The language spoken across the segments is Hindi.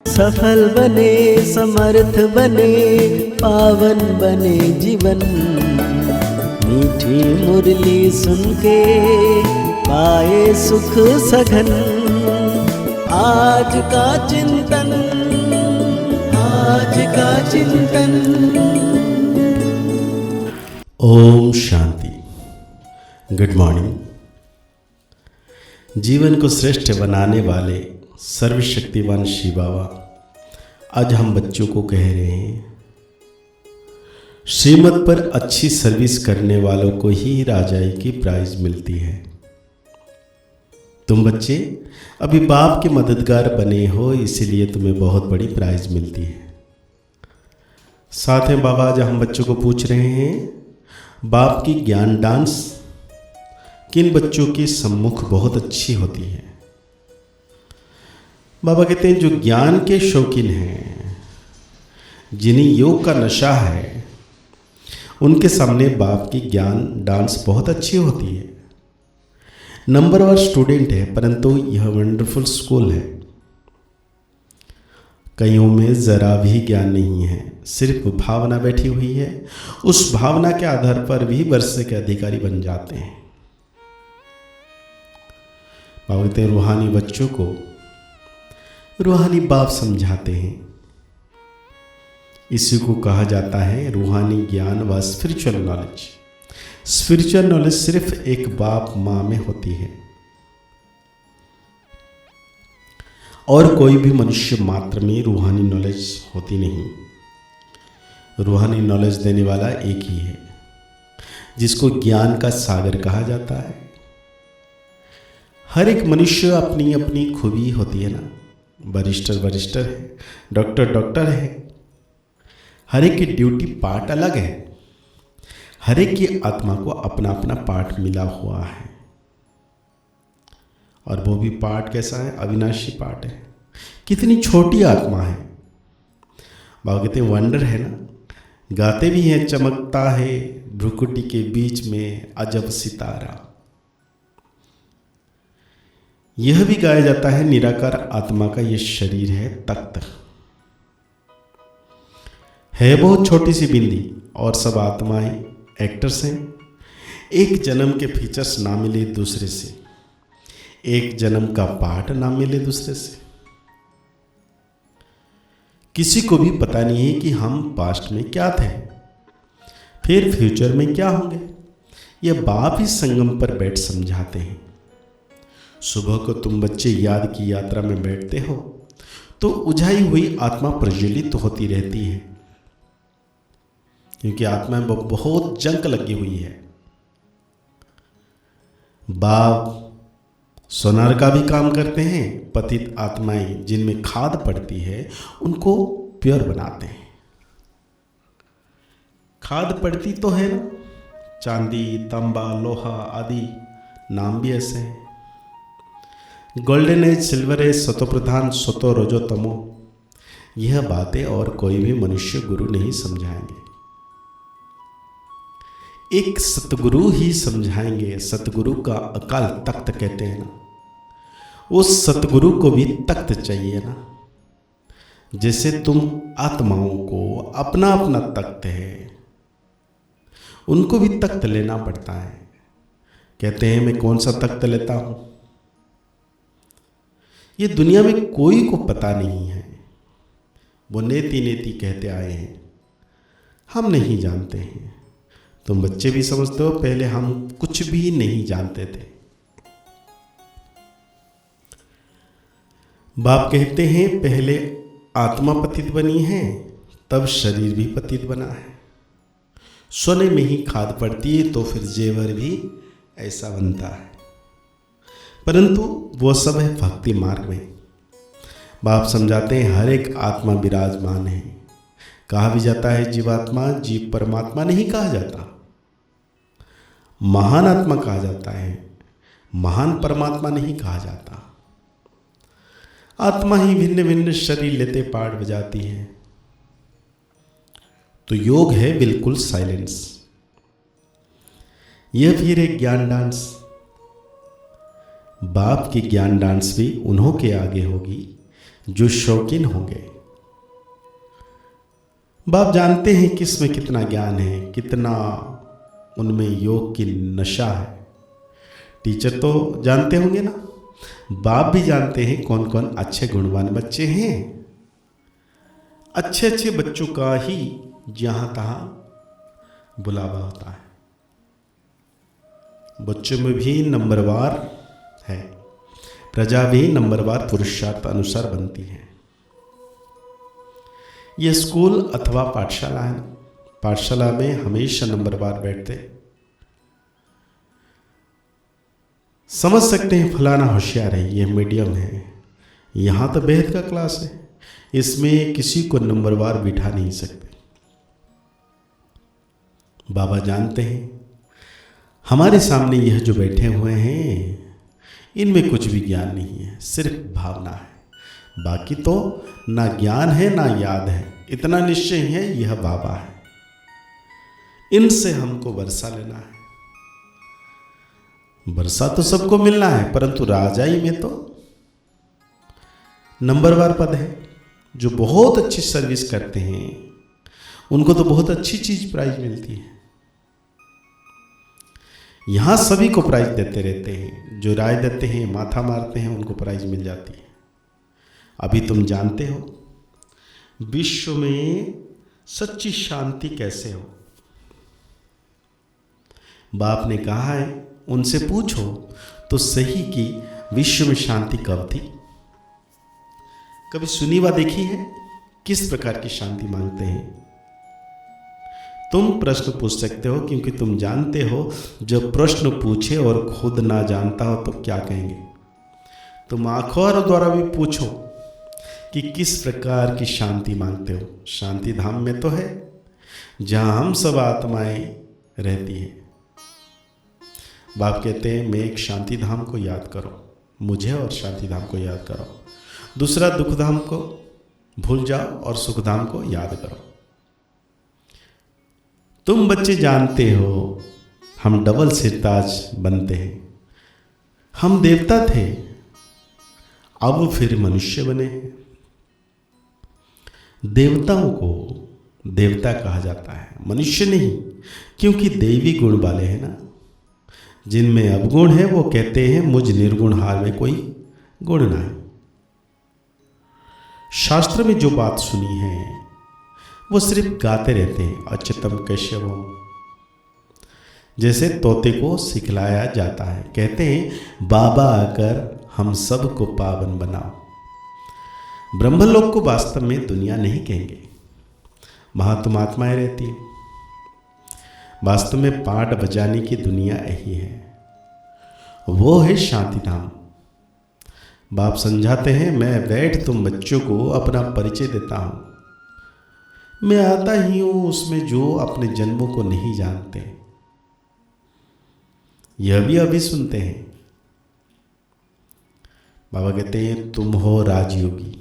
सफल बने, समर्थ बने, पावन बने जीवन। मीठी मुरली सुन के पाए सुख सघन। आज का चिंतन, आज का चिंतन। ओम शांति। Good morning. जीवन को श्रेष्ठ बनाने वाले सर्वशक्तिवान शिव बाबा आज हम बच्चों को कह रहे हैं, श्रीमत पर अच्छी सर्विस करने वालों को ही राजाई की प्राइज मिलती है। तुम बच्चे अभी बाप के मददगार बने हो, इसीलिए तुम्हें बहुत बड़ी प्राइज मिलती है। साथ में बाबा आज हम बच्चों को पूछ रहे हैं, बाप की ज्ञान डांस किन बच्चों के सम्मुख बहुत अच्छी होती है। बाबा कहते हैं, जो ज्ञान के शौकीन हैं, जिन्हें योग का नशा है, उनके सामने बाप की ज्ञान डांस बहुत अच्छी होती है। नंबर 1 स्टूडेंट है, परंतु यह वंडरफुल स्कूल है। कईयों में जरा भी ज्ञान नहीं है, सिर्फ भावना बैठी हुई है। उस भावना के आधार पर भी वर्ष के अधिकारी बन जाते हैं। बाबा कहते हैं, रूहानी बच्चों को रूहानी बाप समझाते हैं। इसी को कहा जाता है रूहानी ज्ञान व स्पिरिचुअल नॉलेज। स्पिरिचुअल नॉलेज सिर्फ एक बाप माँ में होती है और कोई भी मनुष्य मात्र में रूहानी नॉलेज होती नहीं। रूहानी नॉलेज देने वाला एक ही है, जिसको ज्ञान का सागर कहा जाता है। हर एक मनुष्य अपनी अपनी खूबी होती है ना। बरिस्टर है, डॉक्टर है। हर एक की ड्यूटी पार्ट अलग है। हर एक की आत्मा को अपना अपना पार्ट मिला हुआ है, और वो भी पार्ट कैसा है? अविनाशी पार्ट है। कितनी छोटी आत्मा है। बाबा कहते हैं, वंडर है ना। गाते भी हैं, चमकता है भ्रुकुटी के बीच में अजब सितारा। यह भी गाया जाता है, निराकार आत्मा का यह शरीर है तख्त है, बहुत छोटी सी बिंदी, और सब आत्माएं एक्टर्स हैं। एक जन्म के फीचर्स ना मिले दूसरे से, एक जन्म का पार्ट ना मिले दूसरे से। किसी को भी पता नहीं है कि हम पास्ट में क्या थे, फिर फ्यूचर में क्या होंगे। यह बाप ही संगम पर बैठ समझाते हैं। सुबह को तुम बच्चे याद की यात्रा में बैठते हो तो उजाई हुई आत्मा प्रज्वलित होती रहती है, क्योंकि आत्मा में बहुत जंक लगी हुई है। बाप सोनार का भी काम करते हैं। पतित आत्माएं जिनमें खाद पड़ती है, उनको प्योर बनाते हैं। खाद पड़ती तो है ना, चांदी, तांबा, लोहा आदि नाम भी ऐसे हैं। गोल्डन एज, सिल्वर एज, सतो प्रधान, सतो रजो तमो, यह बातें और कोई भी मनुष्य गुरु नहीं समझाएंगे। एक सतगुरु ही समझाएंगे। सतगुरु का अकाल तख्त कहते हैं ना, उस सतगुरु को भी तख्त चाहिए ना। जैसे तुम आत्माओं को अपना अपना तख्त है, उनको भी तख्त लेना पड़ता है। कहते हैं, मैं कौन सा तख्त लेता हूं? ये दुनिया में कोई को पता नहीं है। वो नेति नेति कहते आए हैं, हम नहीं जानते हैं। तुम बच्चे भी समझते हो, पहले हम कुछ भी नहीं जानते थे। बाप कहते हैं, पहले आत्मा पतित बनी है, तब शरीर भी पतित बना है। सोने में ही खाद पड़ती है, तो फिर जेवर भी ऐसा बनता है। परंतु वो सब है भक्ति मार्ग में। बाप समझाते हैं, हर एक आत्मा विराजमान है। कहा भी जाता है जीवात्मा, जीव परमात्मा नहीं कहा जाता, महान आत्मा कहा जाता है, महान परमात्मा नहीं कहा जाता। आत्मा ही भिन्न भिन्न शरीर लेते पाठ बजाती है। तो योग है बिल्कुल साइलेंस। यह फिर एक ज्ञान डांस। बाप की ज्ञान डांस भी उन्हों के आगे होगी जो शौकीन होंगे। बाप जानते हैं किस में कितना ज्ञान है, कितना उनमें योग की नशा है। टीचर तो जानते होंगे ना, बाप भी जानते हैं कौन कौन अच्छे गुणवान बच्चे हैं। अच्छे अच्छे बच्चों का ही जहां तहां बुलावा होता है। बच्चों में भी नंबरवार है, प्रजा भी नंबरवार पुरुषार्थ अनुसार बनती है। ये स्कूल अथवा पाठशाला है। पाठशाला में हमेशा नंबरवार बैठते, समझ सकते हैं फलाना होशियार है, ये मीडियम है। यहाँ तो बेहद का क्लास है, इसमें किसी को नंबरवार बिठा नहीं सकते। बाबा जानते हैं हमारे सामने यह जो बैठे हुए हैं इनमें कुछ भी ज्ञान नहीं है, सिर्फ भावना है। बाकी तो ना ज्ञान है ना याद है, इतना निश्चय है यह बाबा है। इनसे हमको वर्षा लेना है। वर्षा तो सबको मिलना है, परंतु राजाई में तो नंबरवार पद है। जो बहुत अच्छी सर्विस करते हैं उनको तो बहुत अच्छी चीज प्राइज मिलती है। यहां सभी को प्राइज देते रहते हैं। जो राय देते हैं, माथा मारते हैं, उनको प्राइज मिल जाती है। अभी तुम जानते हो विश्व में सच्ची शांति कैसे हो। बाप ने कहा है उनसे पूछो तो सही कि विश्व में शांति कब थी। कभी सुनी व देखी है किस प्रकार की शांति मांगते हैं। तुम प्रश्न पूछ सकते हो क्योंकि तुम जानते हो जब प्रश्न पूछे और खुद ना जानता हो तो क्या कहेंगे। तुम आंखों द्वारा भी पूछो कि किस प्रकार की शांति मांगते हो। शांति धाम में तो है जहां हम सब आत्माएं रहती हैं। बाप कहते हैं मैं एक शांति धाम को याद करो, मुझे और शांति धाम को याद करो। दूसरा दुख धाम को भूल जाओ और सुख धाम को याद करो। तुम बच्चे जानते हो हम डबल सिरताज बनते हैं। हम देवता थे, अब फिर मनुष्य बने हैं। देवताओं को देवता कहा जाता है, मनुष्य नहीं, क्योंकि देवी गुण वाले हैं ना। जिनमें अवगुण है वो कहते हैं मुझ निर्गुण हार में कोई गुण नहीं। शास्त्र में जो बात सुनी है वो सिर्फ गाते रहते हैं। अच्युतम कैशवम जैसे तोते को सिखलाया जाता है। कहते हैं बाबा आकर हम सब को पावन बनाओ। ब्रह्मलोक को वास्तव में दुनिया नहीं कहेंगे, वहां तुम आत्माएं रहती हैं। वास्तव में पाठ बजाने की दुनिया यही है, वो है शांति धाम। बाप समझाते हैं मैं बैठ तुम बच्चों को अपना परिचय देता हूं। मैं आता ही हूं उसमें जो अपने जन्मों को नहीं जानते, यह भी अभी सुनते हैं। बाबा कहते हैं तुम हो राजयोगी,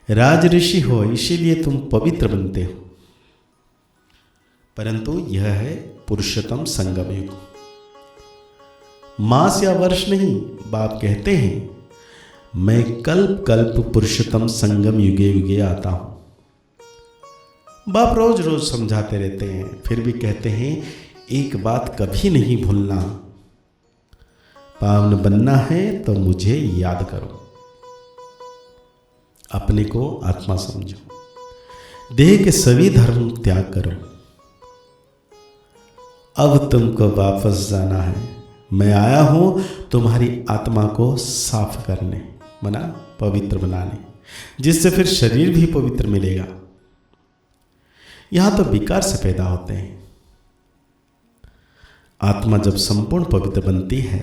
राज ऋषि हो, इसीलिए तुम पवित्र बनते हो। परंतु यह है पुरुषोत्तम संगम युग, मास या वर्ष नहीं। बाप कहते हैं मैं कल्प कल्प पुरुषोत्तम संगम युगे युगे आता हूं। बाप रोज रोज समझाते रहते हैं, फिर भी कहते हैं एक बात कभी नहीं भूलना, पावन बनना है तो मुझे याद करो। अपने को आत्मा समझो, देह के सभी धर्म त्याग करो। अब तुमको वापस जाना है। मैं आया हूं तुम्हारी आत्मा को साफ करने, मना पवित्र बनाने, जिससे फिर शरीर भी पवित्र मिलेगा। यहां तो विकार से पैदा होते हैं। आत्मा जब संपूर्ण पवित्र बनती है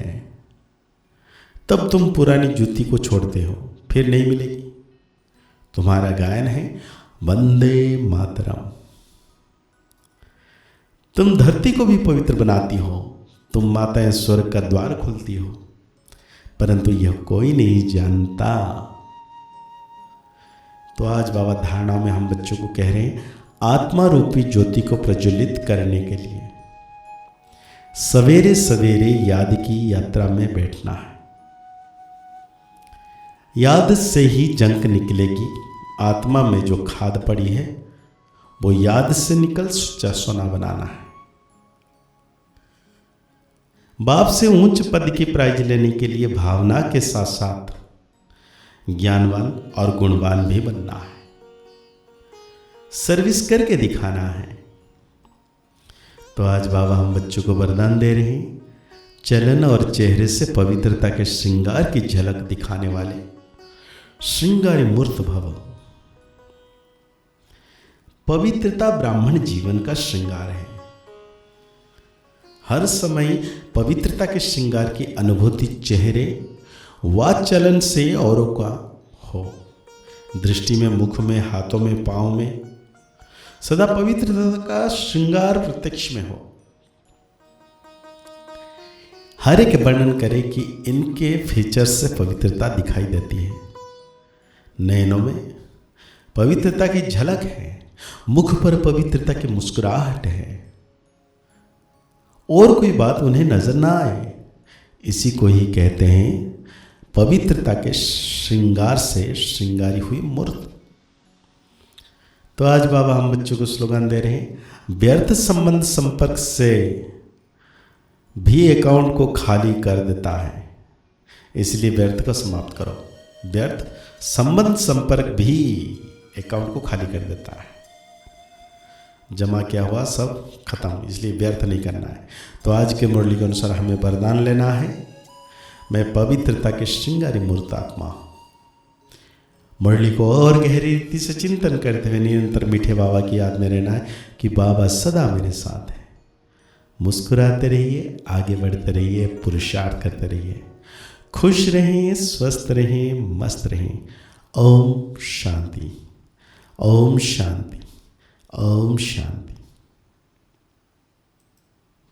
तब तुम पुरानी जूती को छोड़ते हो, फिर नहीं मिलेगी। तुम्हारा गायन है वंदे मातरम। तुम धरती को भी पवित्र बनाती हो, तुम माताएं स्वर्ग का द्वार खोलती हो, परंतु यह कोई नहीं जानता। तो आज बाबा धारणा में हम बच्चों को कह रहे हैं आत्मा रूपी ज्योति को प्रज्वलित करने के लिए सवेरे सवेरे याद की यात्रा में बैठना है। याद से ही जंक निकलेगी। आत्मा में जो खाद पड़ी है वो याद से निकल सच्चा सोना बनाना है। बाप से उच्च पद की प्राइज लेने के लिए भावना के साथ साथ ज्ञानवान और गुणवान भी बनना है। सर्विस करके दिखाना है। तो आज बाबा हम बच्चों को वरदान दे रहे हैं, चलन और चेहरे से पवित्रता के श्रृंगार की झलक दिखाने वाले श्रृंगारी मूर्त भव। पवित्रता ब्राह्मण जीवन का श्रृंगार है। हर समय पवित्रता के श्रृंगार की अनुभूति चेहरे व चलन से औरों का हो। दृष्टि में, मुख में, हाथों में, पांव में सदा पवित्रता का श्रृंगार प्रत्यक्ष में हो। हर एक वर्णन करे कि इनके फीचर्स से पवित्रता दिखाई देती है। नयनों में पवित्रता की झलक है, मुख पर पवित्रता की मुस्कुराहट है, और कोई बात उन्हें नजर ना आए। इसी को ही कहते हैं पवित्रता के श्रृंगार से श्रृंगारी हुई मूर्त। तो आज बाबा हम बच्चों को स्लोगन दे रहे हैं, व्यर्थ संबंध संपर्क से भी अकाउंट को खाली कर देता है, इसलिए व्यर्थ को समाप्त करो। व्यर्थ संबंध संपर्क भी अकाउंट को खाली कर देता है। जमा क्या हुआ सब खत्म, इसलिए व्यर्थ नहीं करना है। तो आज के मुरली के अनुसार हमें वरदान लेना है, मैं पवित्रता के श्रृंगारी मूर्त आत्मा हूं। मुरली को और गहरी रीति से चिंतन करते हुए निरंतर मीठे बाबा की याद में रहना है कि बाबा सदा मेरे साथ है। मुस्कुराते रहिए, आगे बढ़ते रहिए, पुरुषार्थ करते रहिए, खुश रहें, स्वस्थ रहें, मस्त रहें। ओम शांति, ओम शांति, ओम शांति।